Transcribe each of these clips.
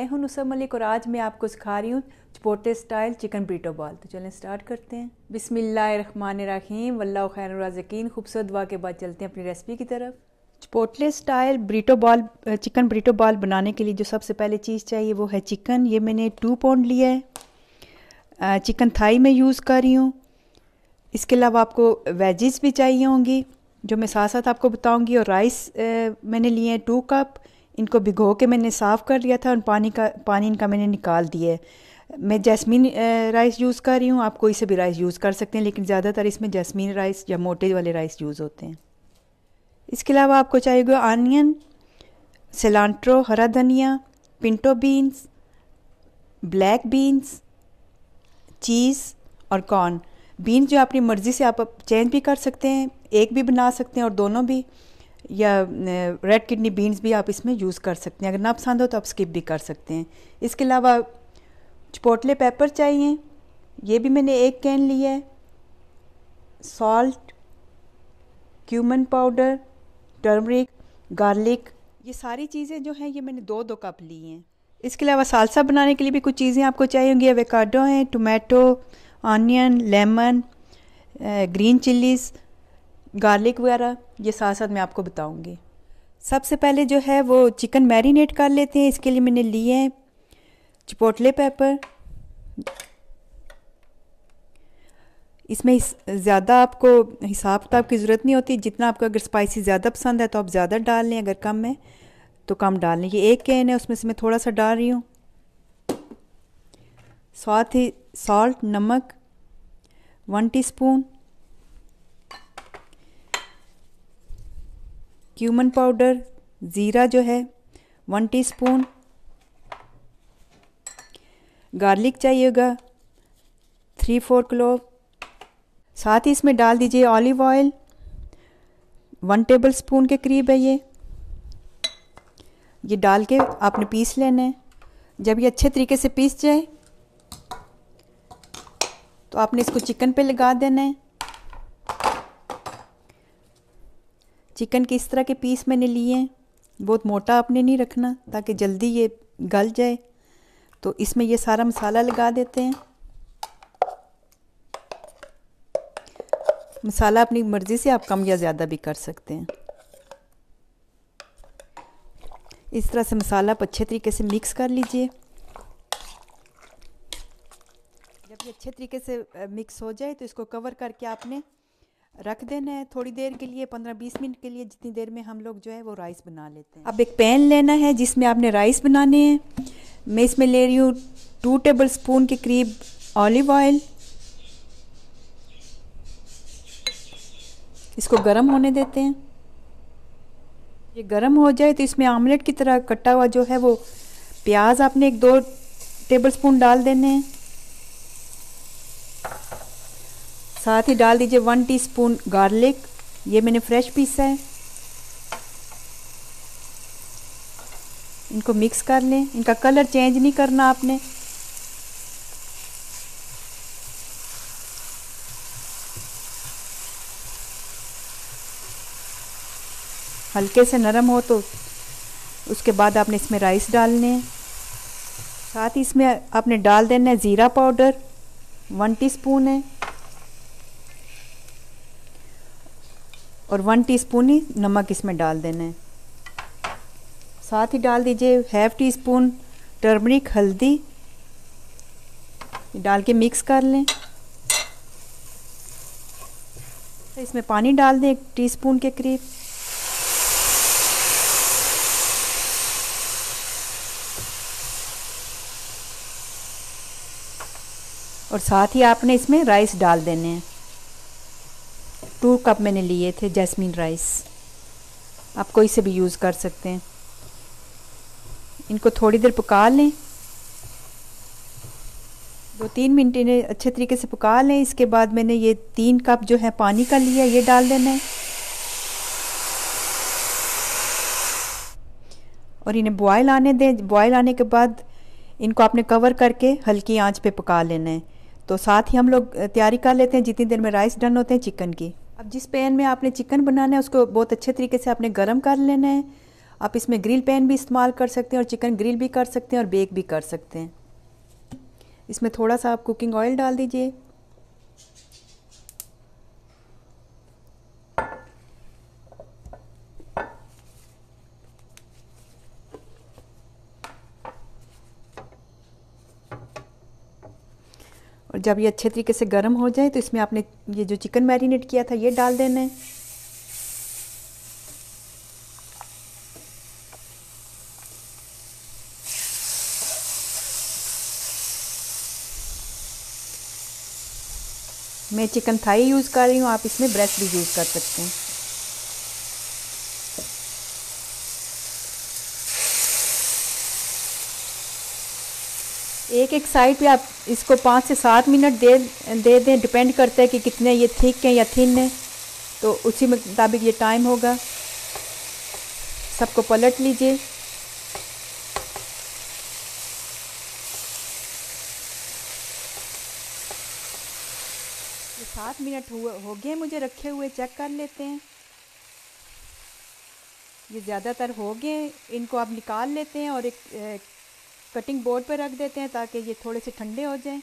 मैं हूं नुसरत मलिक और आज मैं आपको सिखा रही हूँ chipotle style chicken burrito ball. तो चलें स्टार्ट करते हैं। बिस्मिल्लाहिर्रहमानिर्रहीम वल्लाहु खैरुर राज़िकीन। खूबसूरत दुआ के बाद चलते हैं अपनी रेसिपी की तरफ। Chipotle style burrito bowl chicken burrito bowl बनाने के लिए जो सबसे पहले चीज़ चाहिए वो है चिकन। ये मैंने 2 पाउंड लिया है। चिकन थाई में यूज़ कर रही हूँ। इसके अलावा आपको वेजिस भी चाहिए होंगी जो मैं साथ साथ आपको बताऊंगी। और राइस मैंने लिए हैं 2 कप। इनको भिगो के मैंने साफ़ कर लिया था और पानी इनका मैंने निकाल दिया है। मैं जैस्मीन राइस यूज़ कर रही हूँ। आप कोई से भी राइस यूज़ कर सकते हैं लेकिन ज़्यादातर इसमें जैस्मीन राइस या मोटे वाले राइस यूज़ होते हैं। इसके अलावा आपको चाहिए आनियन, सिलांट्रो, हरा धनिया, पिंटो बीन्स, ब्लैक बीन्स, चीज़ और कॉर्न। बीन्स जो अपनी मर्ज़ी से आप चेंज भी कर सकते हैं, एक भी बना सकते हैं और दोनों भी, या रेड किडनी बीन्स भी आप इसमें यूज़ कर सकते हैं। अगर ना पसंद हो तो आप स्किप भी कर सकते हैं। इसके अलावा चिपोटले पेपर चाहिए, ये भी मैंने 1 कैन लिया है। Salt, cumin powder, turmeric, garlic, ये सारी चीज़ें जो हैं ये मैंने 2-2 कप ली हैं। इसके अलावा सालसा बनाने के लिए भी कुछ चीज़ें आपको चाहिए होंगी। एवोकाडो हैं, tomato, onion, lemon, green chillies, garlic वगैरह, ये साथ साथ मैं आपको बताऊंगी। सबसे पहले जो है वो चिकन मैरिनेट कर लेते हैं। इसके लिए मैंने लिए हैं चिपोटले पेपर। इसमें ज़्यादा आपको हिसाब किताब की ज़रूरत नहीं होती। जितना आपको अगर स्पाइसी ज़्यादा पसंद है तो आप ज़्यादा डाल लें, अगर कम है तो कम डाल लें। ये 1 कैन है, उसमें से मैं थोड़ा सा डाल रही हूँ। साथ ही सॉल्ट, नमक 1 टीस्पून, क्यूमन पाउडर, ज़ीरा जो है 1 टीस्पून, गार्लिक चाहिएगा 3-4 क्लोव। साथ ही इसमें डाल दीजिए ऑलिव ऑयल 1 टेबल स्पून के करीब है। ये डाल के आपने पीस लेना है। जब ये अच्छे तरीके से पीस जाए तो आपने इसको चिकन पे लगा देना है। चिकन के इस तरह के पीस मैंने लिए हैं, बहुत मोटा आपने नहीं रखना ताकि जल्दी ये गल जाए। तो इसमें ये सारा मसाला लगा देते हैं। मसाला अपनी मर्ज़ी से आप कम या ज़्यादा भी कर सकते हैं। इस तरह से मसाला आप अच्छे तरीके से मिक्स कर लीजिए। जब ये अच्छे तरीके से मिक्स हो जाए तो इसको कवर करके आपने रख देना है थोड़ी देर के लिए, 15-20 मिनट के लिए, जितनी देर में हम लोग जो है वो राइस बना लेते हैं। अब एक पैन लेना है जिसमें आपने राइस बनाने हैं। मैं इसमें ले रही हूँ 2 टेबल स्पून के करीब ऑलिव ऑयल। इसको गर्म होने देते हैं। ये गर्म हो जाए तो इसमें आमलेट की तरह कटा हुआ जो है वो प्याज आपने 1-2 टेबल स्पून डाल देने हैं। साथ ही डाल दीजिए 1 टीस्पून गार्लिक, ये मैंने फ्रेश पीसा है। इनको मिक्स कर लें। इनका कलर चेंज नहीं करना आपने। हल्के से नरम हो तो उसके बाद आपने इसमें राइस डालने हैं। साथ ही इसमें आपने डाल देना है ज़ीरा पाउडर 1 टीस्पून है और 1 टीस्पून ही नमक इसमें डाल देना है। साथ ही डाल दीजिए 1/2 टीस्पून टर्मरिक, हल्दी, डाल के मिक्स कर लें। इसमें पानी डाल दें 1 टीस्पून के करीब। और साथ ही आपने इसमें राइस डाल देने हैं। 2 कप मैंने लिए थे जैस्मीन राइस, आप कोई से भी यूज़ कर सकते हैं। इनको थोड़ी देर पका लें, 2-3 मिनट इन्हें अच्छे तरीके से पका लें। इसके बाद मैंने ये 3 कप जो है पानी का लिया, ये डाल देना है और इन्हें बॉयल आने दें। बॉयल आने के बाद इनको आपने कवर करके हल्की आंच पे पका लेना है। तो साथ ही हम लोग तैयारी कर लेते हैं जितनी देर में राइस डन होते हैं चिकन की। अब जिस पैन में आपने चिकन बनाना है उसको बहुत अच्छे तरीके से आपने गर्म कर लेना है आप इसमें ग्रिल पैन भी इस्तेमाल कर सकते हैं और चिकन ग्रिल भी कर सकते हैं और बेक भी कर सकते हैं। इसमें थोड़ा सा आप कुकिंग ऑयल डाल दीजिए। और जब ये अच्छे तरीके से गर्म हो जाए तो इसमें आपने ये जो चिकन मैरिनेट किया था ये डाल देना है। मैं चिकन थाई यूज़ कर रही हूँ, आप इसमें ब्रेस्ट भी यूज़ कर सकते हैं। एक एक साइड पे आप इसको 5 से 7 मिनट दे दें, डिपेंड करता है कि कितने ये थिक हैं या थिन है, तो उसी मुताबिक ये टाइम होगा। सबको पलट लीजिए। 7 मिनट हो गए मुझे रखे हुए, चेक कर लेते हैं। ये ज़्यादातर हो गए, इनको आप निकाल लेते हैं और एक कटिंग बोर्ड पर रख देते हैं ताकि ये थोड़े से ठंडे हो जाएं।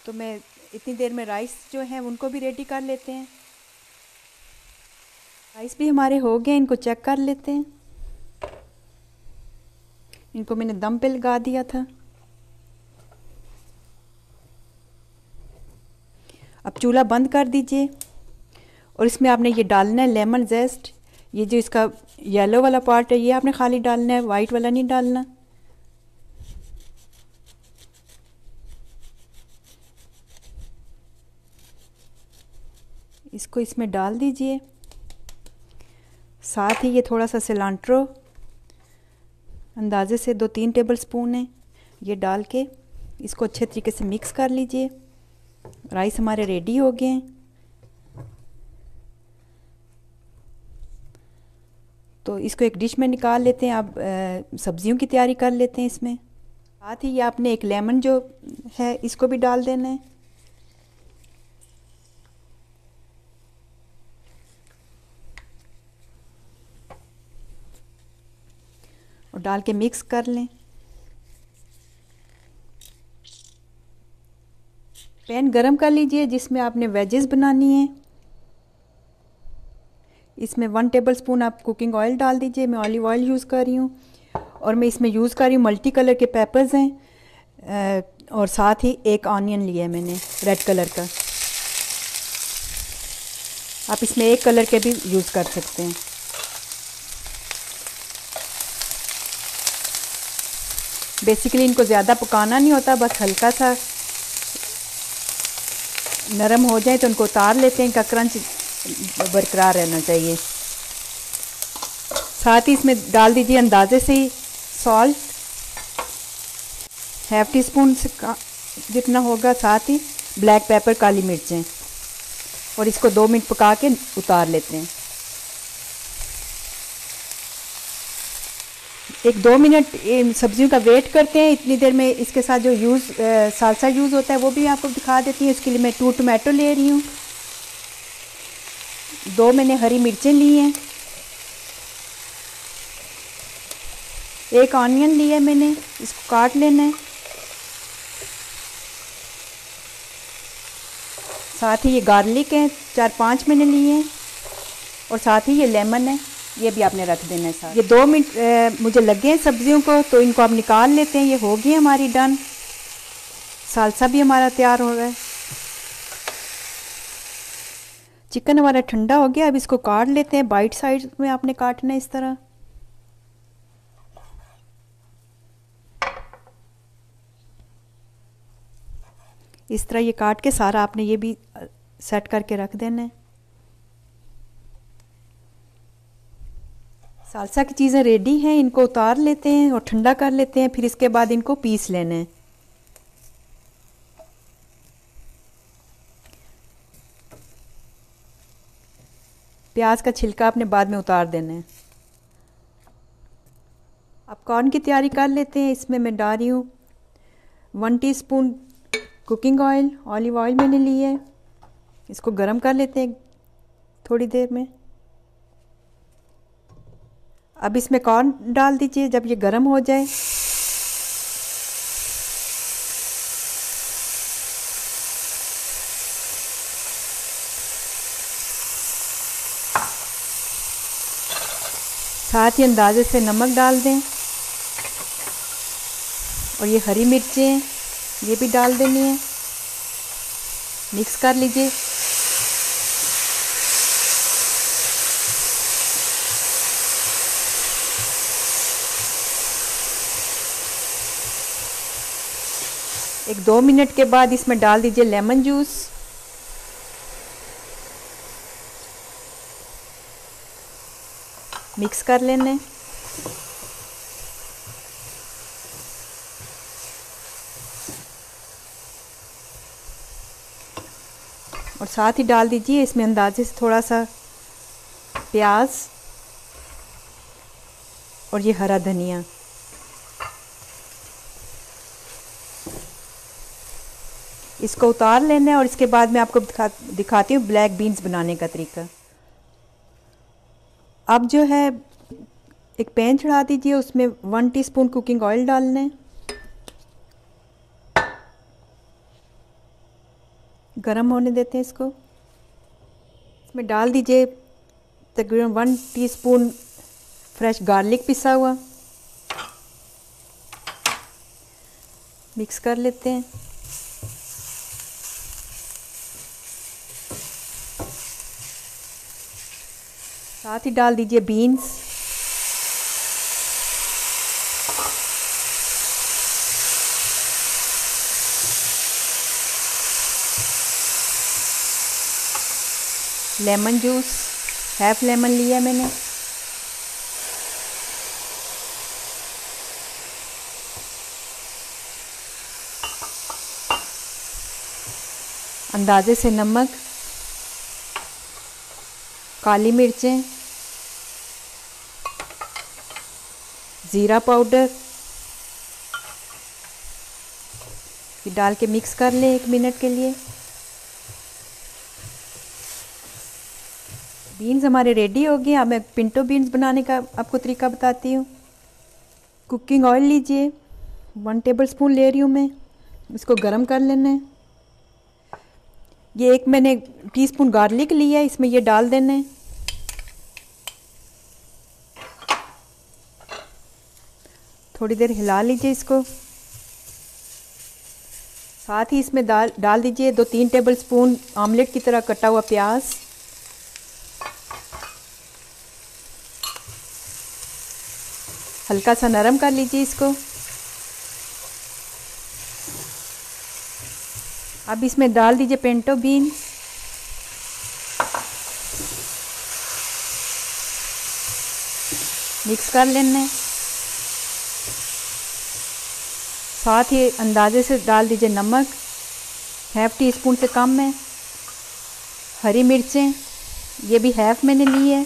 तो मैं इतनी देर में राइस जो है उनको भी रेडी कर लेते हैं। राइस भी हमारे हो गए, इनको चेक कर लेते हैं। इनको मैंने दम पे लगा दिया था। अब चूल्हा बंद कर दीजिए और इसमें आपने ये डालना है लेमन जेस्ट। ये जो इसका येलो वाला पार्ट है ये आपने खाली डालना है, वाइट वाला नहीं डालना। इसको इसमें डाल दीजिए। साथ ही ये थोड़ा सा सिलांट्रो अंदाजे से 2-3 टेबल स्पून है, ये डाल के इसको अच्छे तरीके से मिक्स कर लीजिए। राइस हमारे रेडी हो गए हैं। तो इसको एक डिश में निकाल लेते हैं। आप सब्जियों की तैयारी कर लेते हैं इसमें। साथ ही ये आपने एक लेमन जो है इसको भी डाल देना है। और डाल के मिक्स कर लें। पैन गरम कर लीजिए जिसमें आपने वेजेस बनानी है। इसमें 1 टेबल स्पून आप कुकिंग ऑयल डाल दीजिए। मैं ऑलिव ऑयल यूज़ कर रही हूँ और मैं इसमें यूज़ कर रही हूँ मल्टी कलर के पेपर्स हैं और साथ ही एक ऑनियन लिया है मैंने रेड कलर का। आप इसमें एक कलर के भी यूज़ कर सकते हैं। बेसिकली इनको ज़्यादा पकाना नहीं होता, बस हल्का सा नरम हो जाए तो उनको उतार लेते हैं। इनका क्रंच बरकरार रहना चाहिए। साथ ही इसमें डाल दीजिए अंदाजे से ही सॉल्ट, ½ टीस्पून से जितना होगा। साथ ही ब्लैक पेपर, काली मिर्चें, और इसको 2 मिनट पका के उतार लेते हैं। 1-2 मिनट सब्जियों का वेट करते हैं। इतनी देर में इसके साथ जो सालसा यूज़ होता है वो भी आपको दिखा देती हूँ। इसके लिए मैं 2 टमाटो ले रही हूँ, 2 मैंने हरी मिर्चें ली हैं, 1 ऑनियन लिया है मैंने, इसको काट लेना है। साथ ही ये गार्लिक है 4-5 मैंने लिए हैं और साथ ही ये लेमन है, ये भी आपने रख देना है साथ। ये 2 मिनट मुझे लगे हैं सब्जियों को, तो इनको आप निकाल लेते हैं। ये हो गई हमारी डन। सालसा भी हमारा तैयार हो रहा है। चिकन हमारा ठंडा हो गया। अब इसको काट लेते हैं। बाइट साइड में आपने काटना है इस तरह। इस तरह ये काट के सारा आपने ये भी सेट करके रख देना है। सालसा की चीज़ें रेडी हैं, इनको उतार लेते हैं और ठंडा कर लेते हैं। फिर इसके बाद इनको पीस लेना है। प्याज का छिलका आपने बाद में उतार देना है। अब कॉर्न की तैयारी कर लेते हैं। इसमें मैं डाल रही हूँ 1 teaspoon cooking oil, olive oil मैंने ली है। इसको गरम कर लेते हैं थोड़ी देर में। अब इसमें कॉर्न डाल दीजिए जब ये गर्म हो जाए। साथ ही अंदाजे से नमक डाल दें और ये हरी मिर्चें ये भी डाल देनी है। मिक्स कर लीजिए। एक 2 मिनट के बाद इसमें डाल दीजिए लेमन जूस। मिक्स कर लेने। और साथ ही डाल दीजिए इसमें अंदाजे से थोड़ा सा प्याज और ये हरा धनिया। इसको उतार लेना है और इसके बाद मैं आपको दिखाती हूँ ब्लैक बीन्स बनाने का तरीका। अब जो है एक पैन चढ़ा दीजिए, उसमें 1 टीस्पून कुकिंग ऑयल डालना है। गरम होने देते हैं इसको। इसमें डाल दीजिए तकरीबन 1 टीस्पून फ्रेश गार्लिक पिसा हुआ। मिक्स कर लेते हैं। साथ ही डाल दीजिए beans. Lemon juice, half lemon लिया मैंने। अंदाजे से नमक, काली मिर्चें, ज़ीरा पाउडर ये डाल के मिक्स कर लें 1 मिनट के लिए। बीन्स हमारे रेडी हो गए। अब मैं पिंटो बीन्स बनाने का आपको तरीका बताती हूँ। कुकिंग ऑयल लीजिए, 1 टेबलस्पून ले रही हूँ मैं। इसको गरम कर लेना है। ये एक मैंने टीस्पून गार्लिक लिया है, इसमें ये डाल देना है। थोड़ी देर हिला लीजिए इसको। साथ ही इसमें डाल दीजिए 2-3 टेबलस्पून आमलेट की तरह कटा हुआ प्याज। हल्का सा नरम कर लीजिए इसको। अब इसमें डाल दीजिए पिंटो बीन। मिक्स कर लेना है। साथ ही अंदाजे से डाल दीजिए नमक, हाफ टीस्पून से कम है। हरी मिर्चें ये भी हाफ मैंने ली है।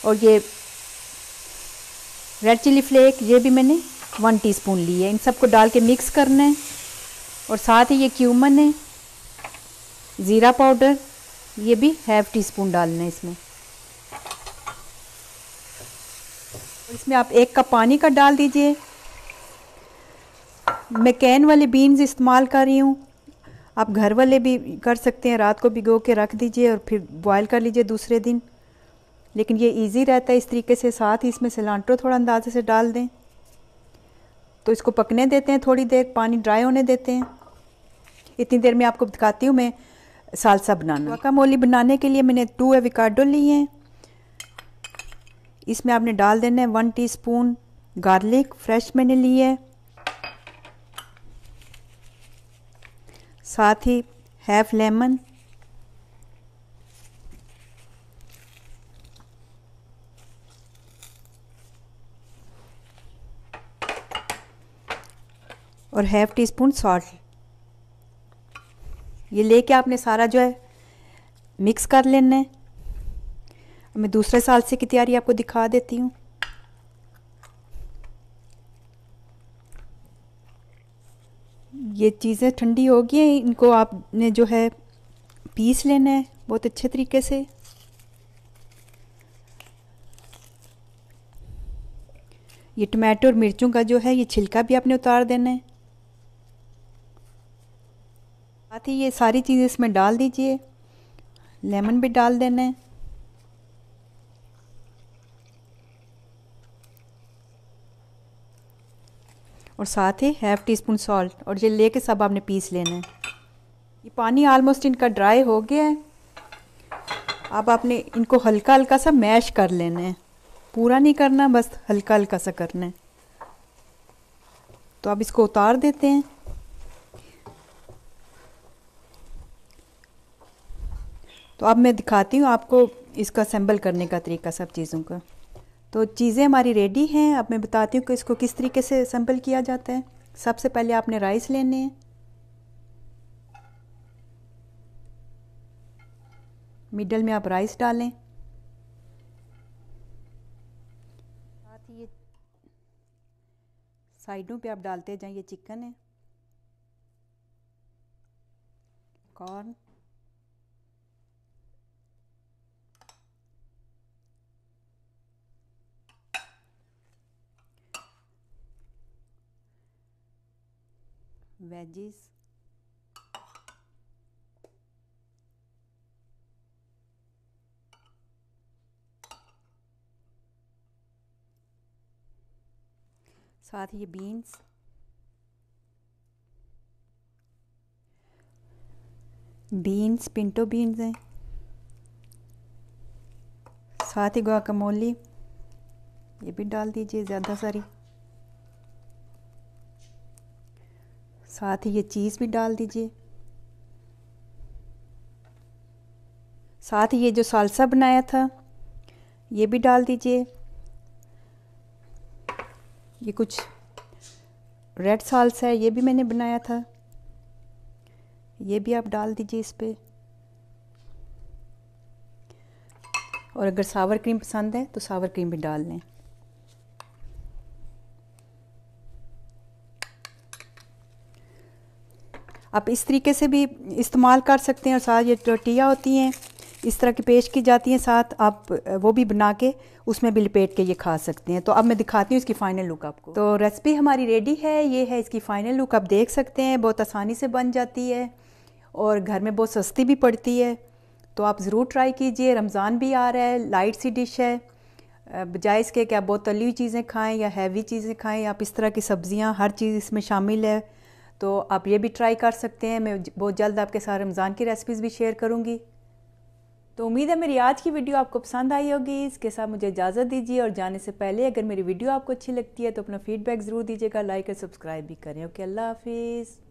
और ये रेड चिली फ्लेक ये भी मैंने 1 टीस्पून ली है। इन सबको डाल के मिक्स करना है। और साथ ही ये क्यूमन है, ज़ीरा पाउडर ये भी हाफ टीस्पून डालना है इसमें। और इसमें आप 1 कप पानी का डाल दीजिए। मैं कैन वाले बीन्स इस्तेमाल कर रही हूँ, आप घर वाले भी कर सकते हैं। रात को भिगो के रख दीजिए और फिर बॉयल कर लीजिए दूसरे दिन, लेकिन ये इजी रहता है इस तरीके से। साथ ही इसमें सिलांट्रो थोड़ा अंदाजे से डाल दें। तो इसको पकने देते हैं थोड़ी देर, पानी ड्राई होने देते हैं। इतनी देर में आपको दिखाती हूँ मैं सालसा बनाना। गुआकामोली बनाने के लिए मैंने 2 एवोकाडो लिए हैं। इसमें आपने डाल देना है 1 टीस्पून गार्लिक फ्रेश मैंने ली है। साथ ही हाफ लेमन, और हाफ टीस्पून सॉल्ट। ये लेके आपने सारा जो है मिक्स कर लेना है। मैं दूसरे सालसे की तैयारी आपको दिखा देती हूँ। ये चीज़ें ठंडी हो गई हैं, इनको आपने जो है पीस लेना है बहुत अच्छे तरीके से। ये टमाटो और मिर्चों का जो है ये छिलका भी आपने उतार देना है। साथ ही ये सारी चीज़ें इसमें डाल दीजिए, लेमन भी डाल देना है। और साथ ही ½ टीस्पून सॉल्ट, और ये लेके सब आपने पीस लेना है। ये पानी ऑलमोस्ट इनका ड्राई हो गया है। अब आपने इनको हल्का हल्का सा मैश कर लेना है, पूरा नहीं करना, बस हल्का हल्का सा करना है। तो अब इसको उतार देते हैं। तो अब मैं दिखाती हूँ आपको इसका असेंबल करने का तरीका सब चीज़ों का। तो चीज़ें हमारी रेडी हैं। अब मैं बताती हूँ कि इसको किस तरीके से असेंबल किया जाता है। सबसे पहले आपने राइस लेने हैं, मिडल में आप राइस डालें। साथ ही ये साइडों पे आप डालते जाएं। ये चिकन है, कॉर्न, वेजिस, साथ ही ये बीन्स, पिंटो बीन्स हैं, साथ ही गुआकामोली ये भी डाल दीजिए ज़्यादा सारी। साथ ही ये चीज़ भी डाल दीजिए। साथ ही ये जो सालसा बनाया था ये भी डाल दीजिए। ये कुछ रेड साल्सा है, ये भी मैंने बनाया था, ये भी आप डाल दीजिए इस पे। और अगर सावर क्रीम पसंद है तो सावर क्रीम भी डाल लें। आप इस तरीके से भी इस्तेमाल कर सकते हैं। और साथ ये टोर्टिया होती हैं, इस तरह की पेश की जाती हैं, साथ आप वो भी बना के उसमें भी लपेट के ये खा सकते हैं। तो अब मैं दिखाती हूँ इसकी फ़ाइनल लुक आपको। तो रेसिपी हमारी रेडी है, ये है इसकी फ़ाइनल लुक। आप देख सकते हैं बहुत आसानी से बन जाती है और घर में बहुत सस्ती भी पड़ती है। तो आप ज़रूर ट्राई कीजिए। रमज़ान भी आ रहा है, लाइट सी डिश है। बजाय इसके कि आप बहुत तली हुई चीज़ें खाएँ या हैवी चीज़ें खाएँ, आप इस तरह की सब्ज़ियाँ, हर चीज़ इसमें शामिल है। तो आप ये भी ट्राई कर सकते हैं। मैं बहुत जल्द आपके साथ रमज़ान की रेसिपीज़ भी शेयर करूँगी। तो उम्मीद है मेरी आज की वीडियो आपको पसंद आई होगी। इसके साथ मुझे इजाज़त दीजिए, और जाने से पहले अगर मेरी वीडियो आपको अच्छी लगती है तो अपना फीडबैक ज़रूर दीजिएगा, लाइक और सब्सक्राइब भी करें। ओके, अल्लाह हाफिज़।